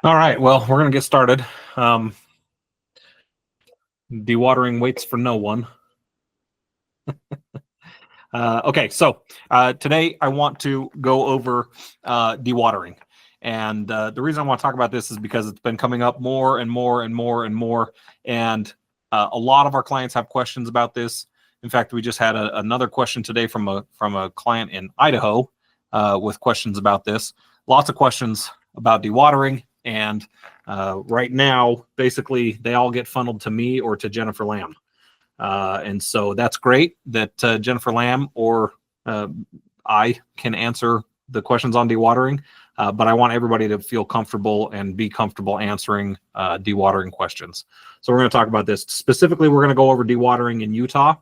All right, well, we're going to get started. Dewatering waits for no one. Okay, so today I want to go over dewatering. And the reason I want to talk about this is because it's been coming up more and more and more and more. And a lot of our clients have questions about this. In fact, we just had another question today from a client in Idaho with questions about this. Lots of questions about dewatering. And right now, basically, they all get funneled to me or to Jennifer Lamb. And so that's great that Jennifer Lamb or I can answer the questions on dewatering, but I want everybody to feel comfortable and be comfortable answering dewatering questions. So we're going to talk about this. Specifically, we're going to go over dewatering in Utah.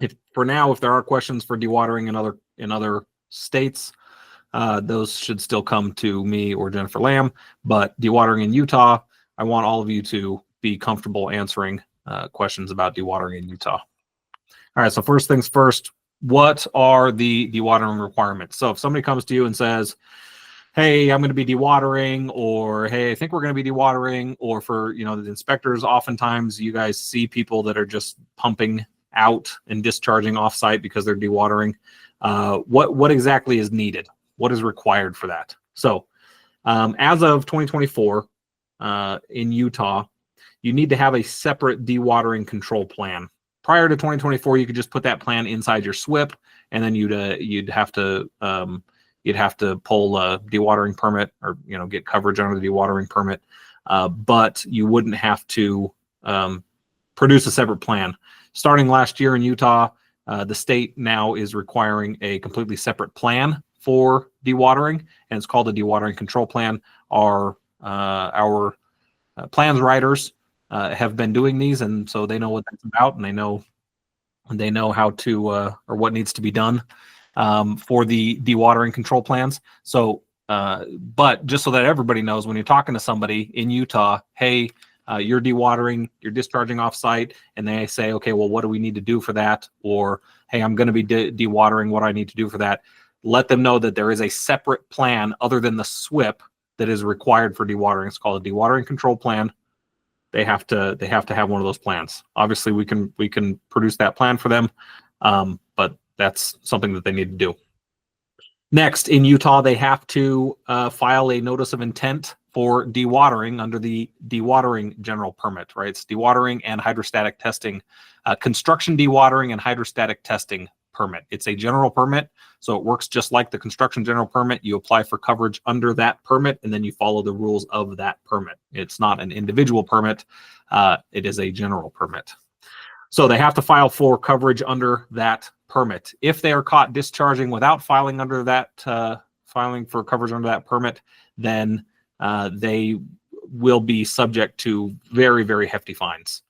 If there are questions for dewatering in other states, those should still come to me or Jennifer Lamb. But dewatering in Utah, I want all of you to be comfortable answering questions about dewatering in Utah. All right, so first things first, what are the dewatering requirements? So if somebody comes to you and says, hey, I'm going to be dewatering, or hey, I think we're going to be dewatering, or for the inspectors, oftentimes you guys see people that are just pumping out and discharging offsite because they're dewatering. What exactly is needed? What is required for that? So as of 2024 in Utah, you need to have a separate dewatering control plan. Prior to 2024, you could just put that plan inside your SWPPP, and then you'd have to pull a dewatering permit or get coverage under the dewatering permit, but you wouldn't have to produce a separate plan. Starting last year in Utah, the state now is requiring a completely separate plan for dewatering, and it's called a dewatering control plan. Our plans writers have been doing these, and so they know what that's about, and they know how to or what needs to be done for the dewatering control plans. So, but just so that everybody knows, when you're talking to somebody in Utah, hey, you're dewatering, you're discharging off-site, and they say, okay, well, what do we need to do for that? Or, hey, I'm going to be dewatering, what do I need to do for that? Let them know that there is a separate plan other than the SWPPP that is required for dewatering. It's called a dewatering control plan. They have to have one of those plans. Obviously, we can produce that plan for them, but that's something that they need to do. Next, in Utah, they have to file a notice of intent for dewatering under the dewatering general permit, right? It's dewatering and hydrostatic testing, construction dewatering and hydrostatic testing permit. It's a general permit, so it works just like the construction general permit. You apply for coverage under that permit, and then you follow the rules of that permit. It's not an individual permit. It is a general permit. So they have to file for coverage under that permit. If they are caught discharging without filing under that, filing for coverage under that permit, then they will be subject to very, very hefty fines.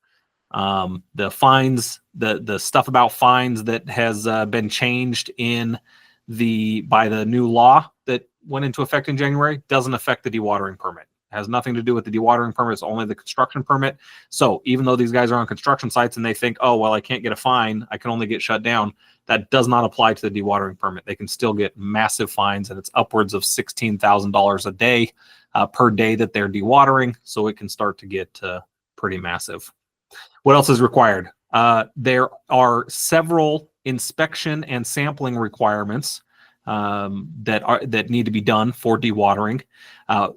The fines, the stuff about fines that has been changed by the new law that went into effect in January doesn't affect the dewatering permit. It has nothing to do with the dewatering permit. It's only the construction permit. So even though these guys are on construction sites and they think, oh, well, I can't get a fine, I can only get shut down, that does not apply to the dewatering permit. They can still get massive fines, and it's upwards of $16,000 a day per day that they're dewatering. So it can start to get pretty massive. What else is required? There are several inspection and sampling requirements that need to be done for dewatering.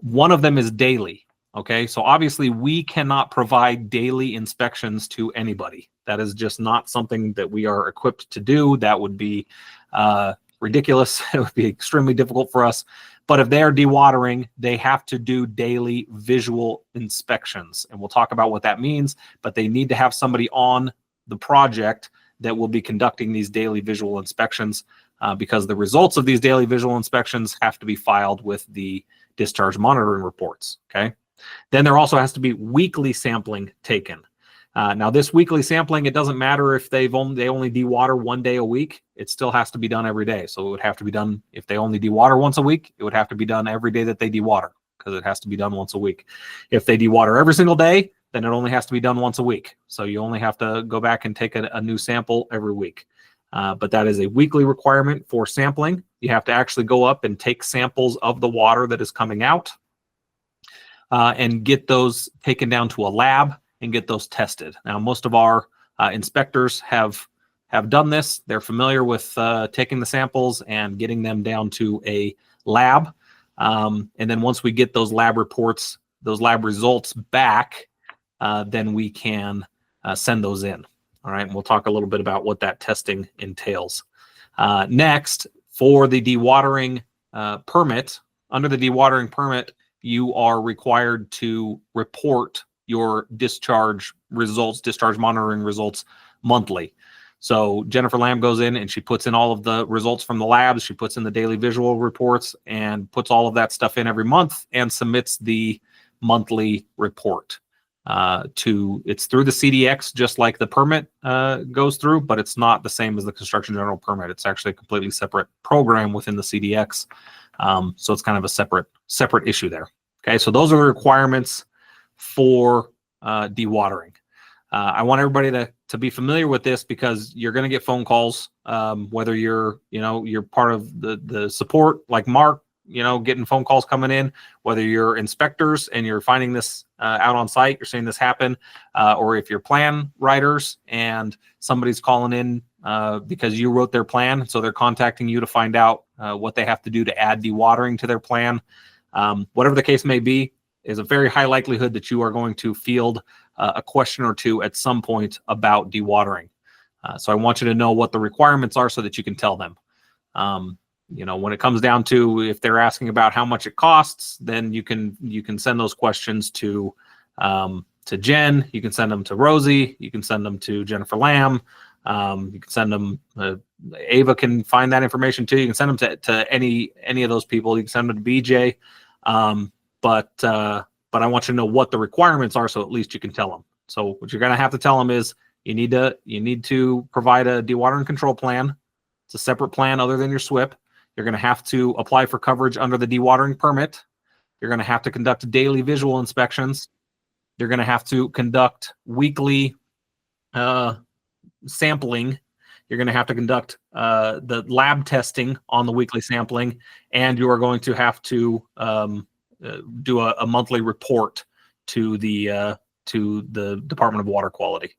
One of them is daily. Okay, so obviously we cannot provide daily inspections to anybody. That is just not something that we are equipped to do. That would be ridiculous. It would be extremely difficult for us. But if they are dewatering, they have to do daily visual inspections. And we'll talk about what that means, but they need to have somebody on the project that will be conducting these daily visual inspections because the results of these daily visual inspections have to be filed with the discharge monitoring reports, okay? Then there also has to be weekly sampling taken. Now this weekly sampling, it doesn't matter if they only dewater 1 day a week, it still has to be done every day. So it would have to be done, if they only dewater once a week, it would have to be done every day that they dewater because it has to be done once a week. If they dewater every single day, then it only has to be done once a week. So you only have to go back and take a new sample every week. But that is a weekly requirement for sampling. You have to actually go up and take samples of the water that is coming out. and get those taken down to a lab and get those tested. Now, most of our inspectors have done this. They're familiar with taking the samples and getting them down to a lab. And then once we get those lab reports, those lab results back, then we can send those in. All right, and we'll talk a little bit about what that testing entails. Next, for the dewatering permit, under the dewatering permit, you are required to report your discharge results, discharge monitoring results monthly. So Jennifer Lamb goes in and she puts in all of the results from the labs. She puts in the daily visual reports and puts all of that stuff in every month and submits the monthly report. It's through the CDX, just like the permit goes through, but it's not the same as the construction general permit. It's actually a completely separate program within the CDX. So it's kind of a separate issue there. Okay, so those are the requirements for dewatering. I want everybody to be familiar with this because you're going to get phone calls, whether you're part of the support like Mark, getting phone calls coming in, whether you're inspectors and you're finding this out on site, you're seeing this happen, or if you're plan writers and somebody's calling in because you wrote their plan, so they're contacting you to find out what they have to do to add dewatering to their plan. Whatever the case may be, is a very high likelihood that you are going to field a question or two at some point about dewatering. So I want you to know what the requirements are so that you can tell them. When it comes down to if they're asking about how much it costs, then you can send those questions to Jen. You can send them to Rosie. You can send them to Jennifer Lamb. You can send them. Ava can find that information too. You can send them to any of those people. You can send them to BJ. But I want you to know what the requirements are, so at least you can tell them. So what you're going to have to tell them is you need to provide a dewatering control plan. It's a separate plan other than your SWPPP. You're going to have to apply for coverage under the dewatering permit. You're going to have to conduct daily visual inspections. You're going to have to conduct weekly sampling. You're going to have to conduct the lab testing on the weekly sampling, and you are going to have to do a monthly report to the Department of Water Quality.